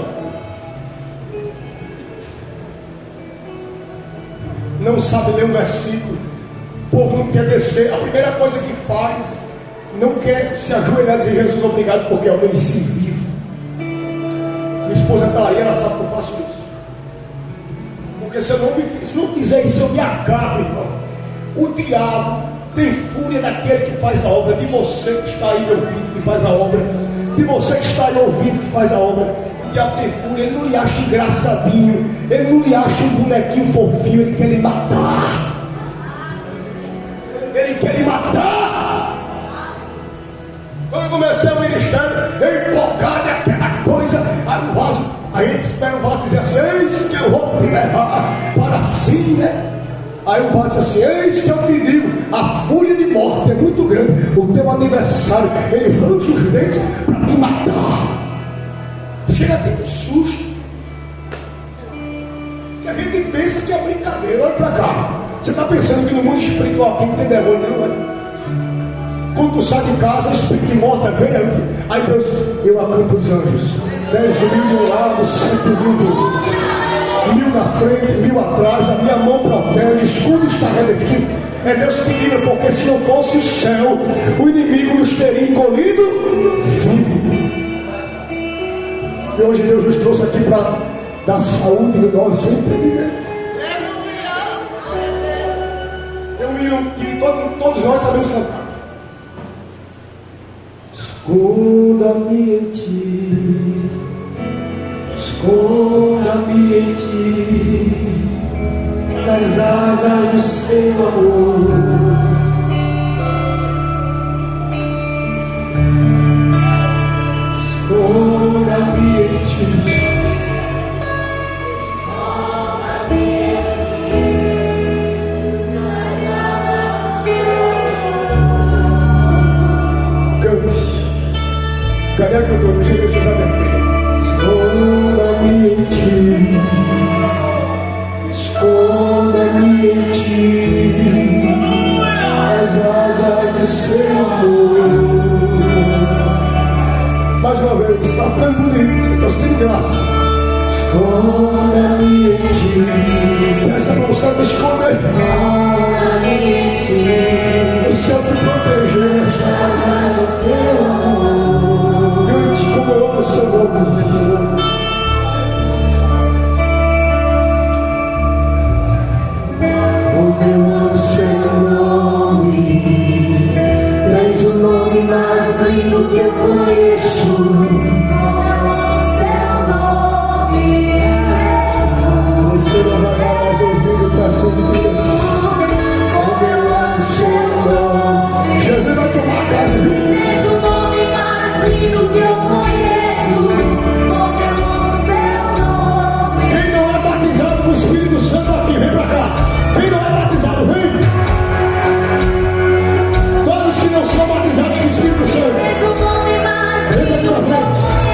Não sabe ler um versículo. O povo não quer descer. A primeira coisa que faz, não quer se ajoelhar e dizer: Jesus, obrigado, porque eu venci vivo. Minha esposa está aí, ela sabe que eu faço isso. Porque se eu não fizer isso, eu me acabo, irmão. O diabo tem fúria daquele que faz a obra, de você que está aí me ouvindo, que faz a obra, de você que está aí ouvindo, que faz a obra. O diabo tem fúria, ele não lhe acha engraçadinho, ele não lhe acha um bonequinho fofinho, ele quer lhe matar. Ele quer lhe matar. Quando eu comecei o ministério, eu empolgado aquela coisa, aí o vaso, a gente espera o vaso dizer assim: eis que eu vou te levar para si, né? Aí o vaso diz assim: eis que eu te digo, a fúria de morte é muito grande, o teu adversário, ele arranca os dentes para te matar. Chega a ter um susto. E a gente pensa que é brincadeira. Olha para cá. Você está pensando que no mundo espiritual aqui não tem demônio, não, é? Quando tu sai de casa, o espírito de morte vem aí Deus, eu acampo os anjos. 10.000 de um lado, 100.000 do outro. 1.000 na frente, 1.000 atrás, a minha mão protege, o escudo está revestido. É Deus que livra, porque se não fosse o céu, o inimigo nos teria engolido vivo. E hoje Deus nos trouxe aqui para dar saúde no nosso entendimento. Tem um hino que todos nós sabemos cantar. Esconda-me em ti, esconda-me em ti, nas asas do seu amor. Esconda-me em ti, esconda-me em ti, nas asas do seu amor. Cante. Cadê a cantora? Deixa eu usar minha filha. Esconda-me em ti, esconda-me em ti, nas asas do seu amor. Mais uma vez, está ficando bonito, Deus tem graça. Esconda-me em ti. Presta mão, Santo, esconda-me. Esconda-me em ti. O céu te proteger. Cante como eu amo o seu nome. Como eu amo o seu nome. Tens o nome mais lindo que eu conheço. Você não vai dar mais ouvido para as coisas. Como eu amo o seu nome. Jesus vai tomar a casa. Tens o nome mais lindo que eu conheço. Como eu amo o seu nome. Quem não é batizado com o Espírito Santo aqui, vem para cá. Quem não é batizado, vem. Todos que não são batizados com o Espírito Santo, Tens o nome mais vem lindo para frente.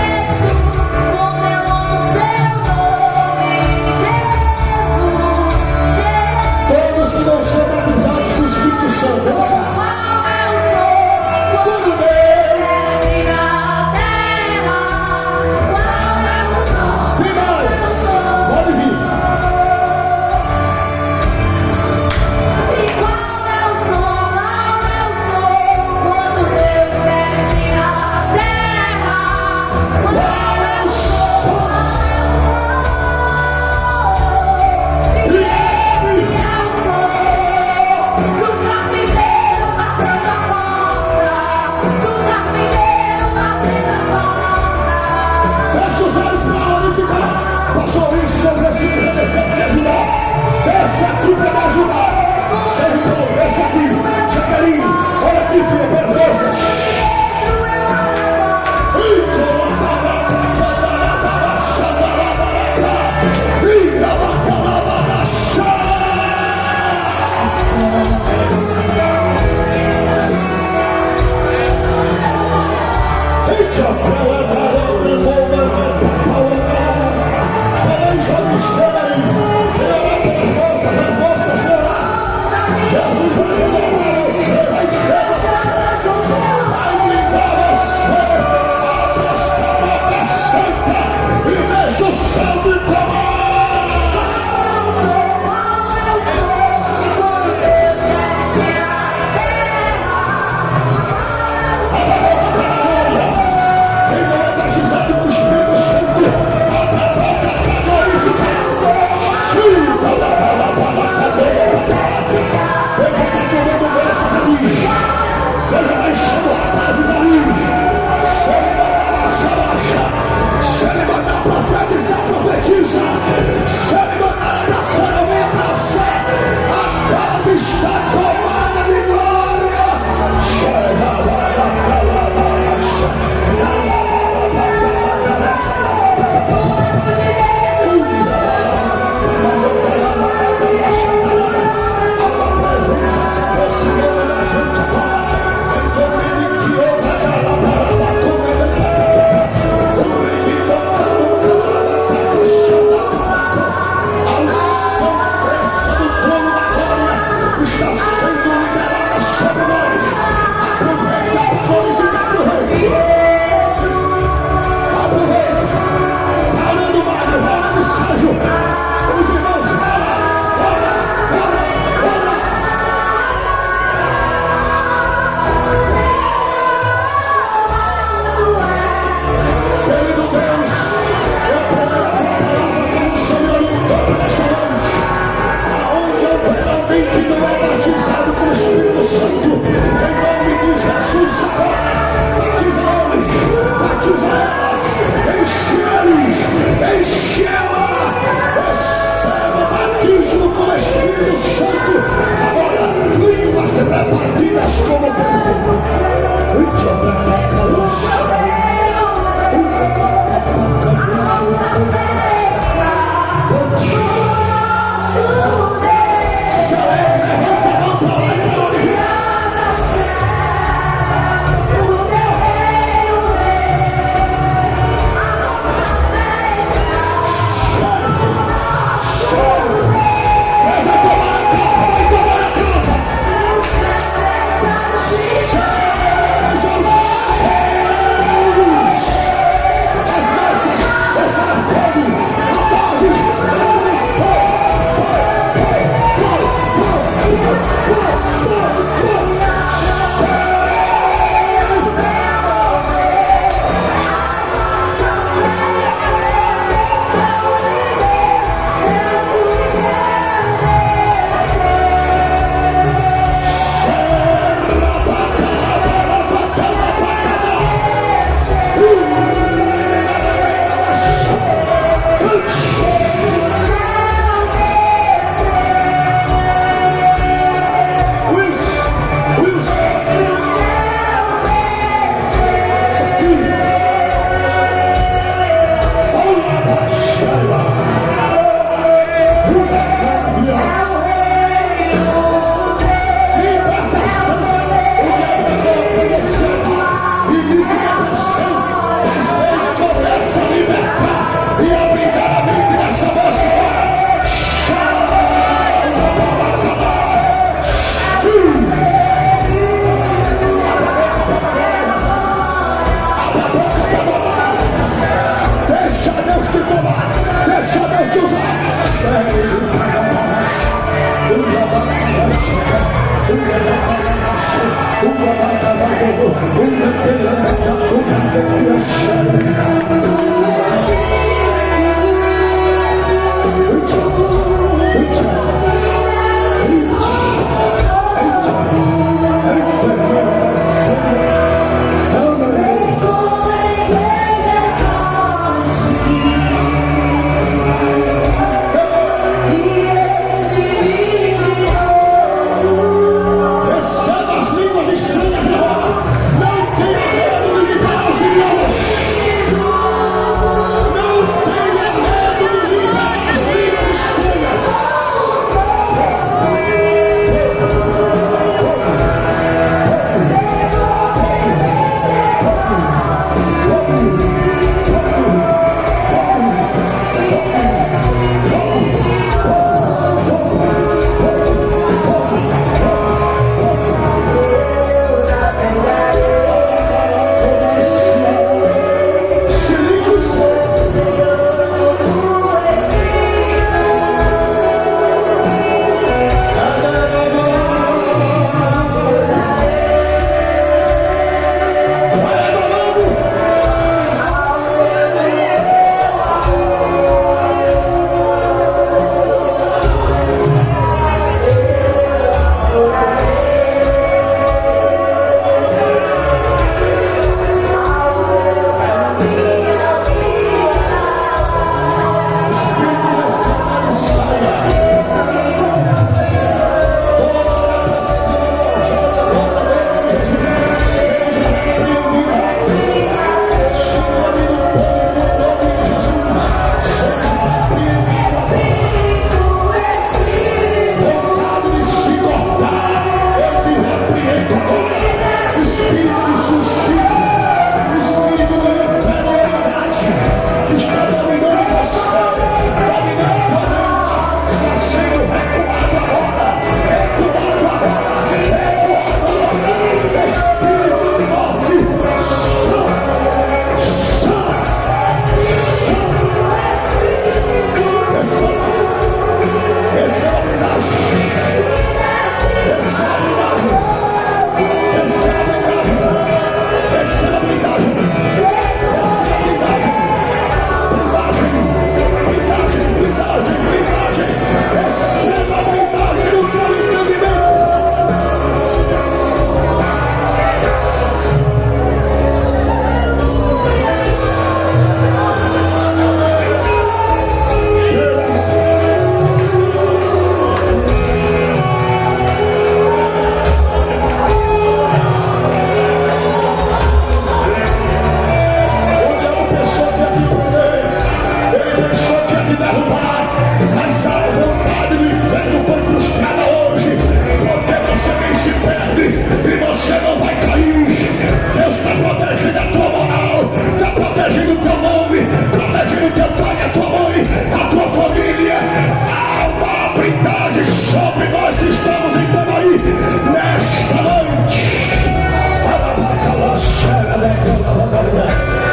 Receba as línguas estranhas agora.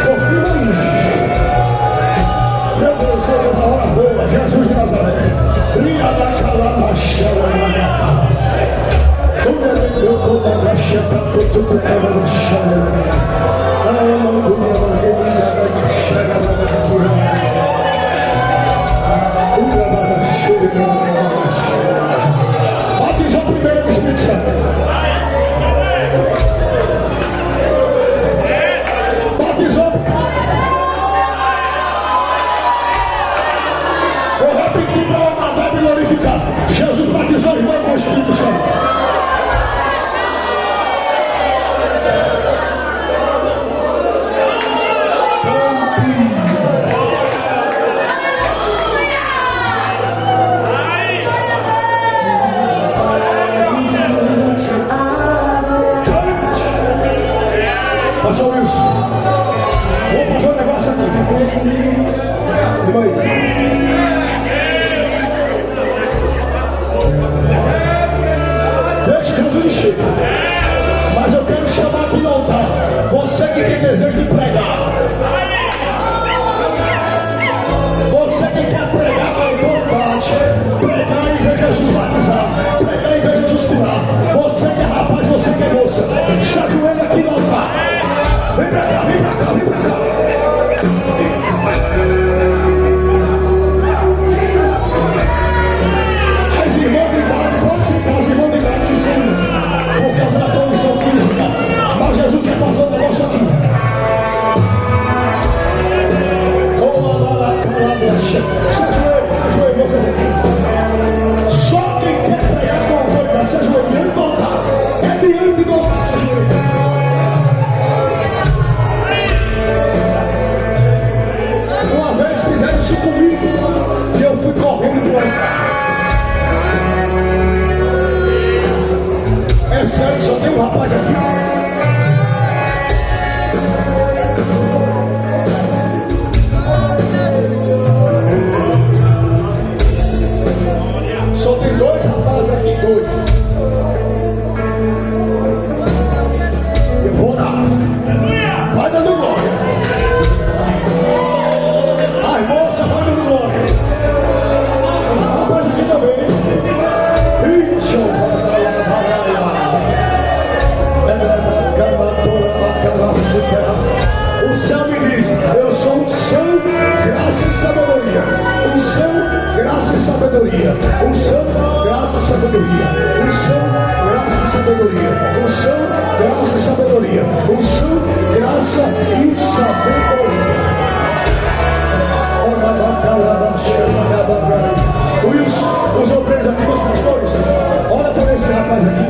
Confirma aí. Meu Deus, foi uma hora boa. Jesus de Nazaré. Ria da calabaixa. Eu tô da baixa pra tudo que ela me chama. Batizou primeiro com o Espírito Santo. Batizou. Vou repetir para o mandado glorificar. Jesus batizou o irmão com o Espírito Santo. Pastor Wilson, vou fazer um negócio aqui. Deixa Jesus encher. Mas eu quero chamar aqui no altar você que tem desejo de pregar. Você que quer pregar com autoridade. Pregar e ver Jesus batizar. Pregar e ver Jesus curar. Você que é rapaz, você que é moça. Se ajoelha aqui no altar. Vem pra cá, vem pra cá, vem pra cá. As irmãs de idade, pode sentar, as irmãs de idade se sentem por causa da condição física. Mas Jesus quer fazer um negócio aqui. Se ajoelha, você aqui. Só quem quer pregar com autoridade, se ajoelha, diante do altar. É diante do altar, se ajoelha. Fizeram isso comigo e eu fui correndo pro altar. É sério, só tem um rapaz aqui. Só tem dois rapazes aqui, dois. Eu vou dar. Vai dando glória. Ai, moça, vai dando glória. Rapaz aqui também. O céu me diz, eu sou um são, graça e sabedoria. Um são, graça e sabedoria. Um são, graça e sabedoria. Um são, graça e sabedoria. Um são, graça e sabedoria. Um são, graça e sabedoria. Wilson, os obreiros aqui, meus pastores, olha para esse rapaz aqui,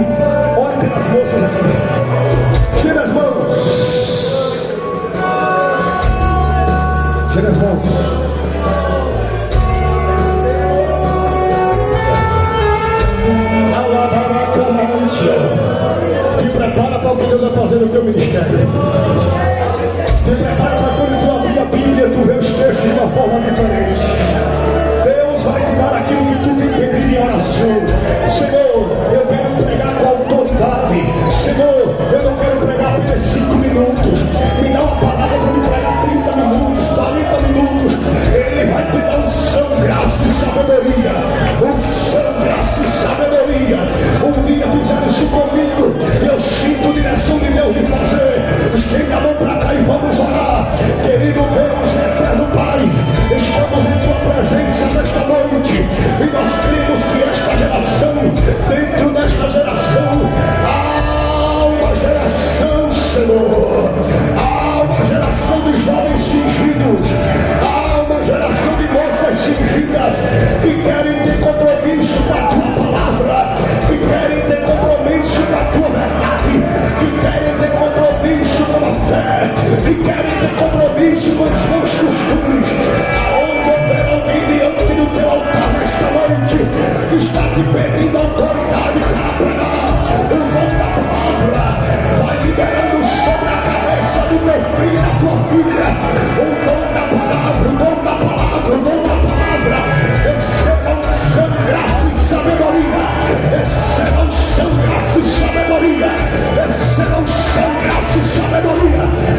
olha pelas moças aqui. Tira as mãos. Tira as mãos. Te prepara para o que Deus vai fazer no teu ministério. Te prepara para quando tu abrir a Bíblia, tu vê os textos de uma forma diferente. Deus vai te dar aquilo que tu tem pedido em oração. Senhor, eu quero pregar com autoridade. Senhor, eu não quero pregar apenas 5 minutos. Me dá uma palavra para me pregar 30 minutos, 40 minutos. Ele vai te dar unção, graça e sabedoria. Unção, graça e sabedoria. Um dia fizeram isso comigo e eu sinto direção de Deus de fazer. Estenda a mão para cá e vamos orar. Querido Deus, eterno Pai, estamos em tua presença nesta noite e nós cremos que esta geração, dentro desta geração, há uma geração, Senhor, há uma geração de jovens fingidos, há uma geração de moças fingidas que querem ter compromisso com a tua palavra, que querem ter compromisso com a tua verdade, que querem ter compromisso com a fé, que querem ter compromisso com os teus costumes. Aonde houver alguém diante do teu altar nesta noite que está te pedindo autoridade para pregar o dom da palavra, vai liberando sobre a cabeça do teu filho e da tua filha o dom da palavra, o dom da palavra, o dom da palavra. Receba unção, graça e sabedoria. Receba unção, graça e sabedoria. Receba unção, graça e sabedoria.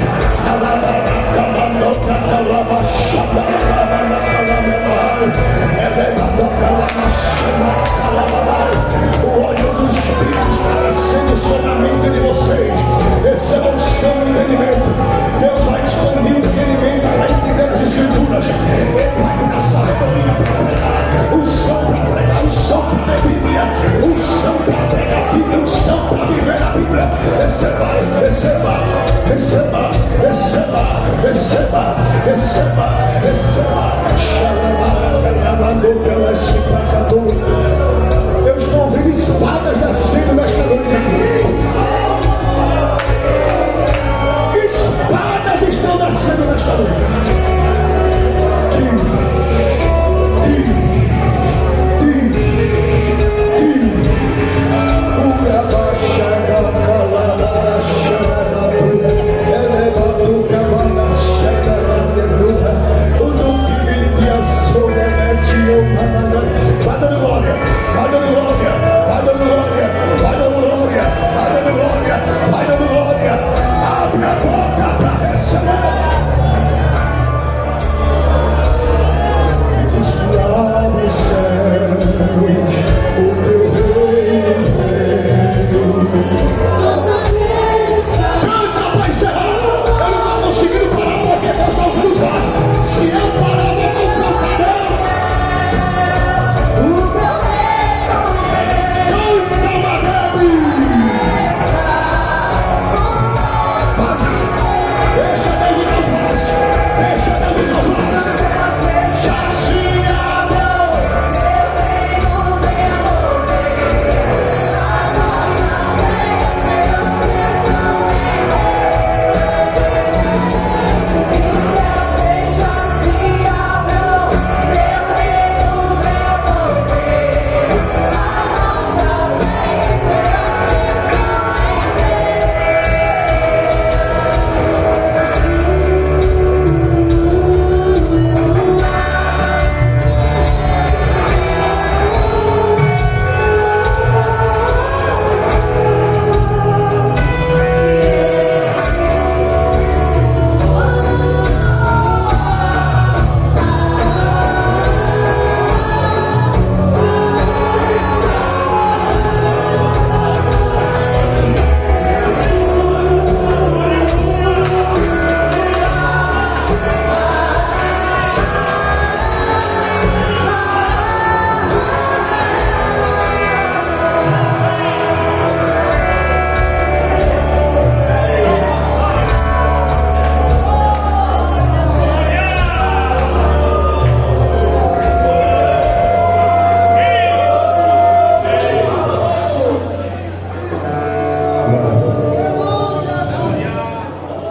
receba, receba, receba, receba, receba. Eu estou ouvindo espadas nascendo nesta noite aqui. Espadas estão nascendo nesta noite. Vai dando glória, vai dando glória, vai dando glória, vai dando glória, vai dando glória, vai dando glória. Abre a porta para receber. Abre os céus, o teu reino veio. Canta para encerrar. Eu não estou conseguindo parar porque Deus está ouvindo falar. Se eu parar, eu vou cantar Deus.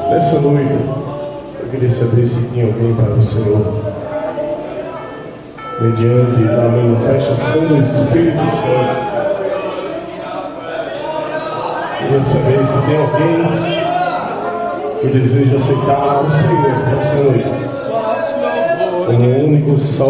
Nessa noite, eu queria saber se tinha alguém para o Senhor, mediante a manifestação do Espírito Santo. Eu queria saber se tem alguém que deseja aceitar o Senhor nessa noite como o único salvador.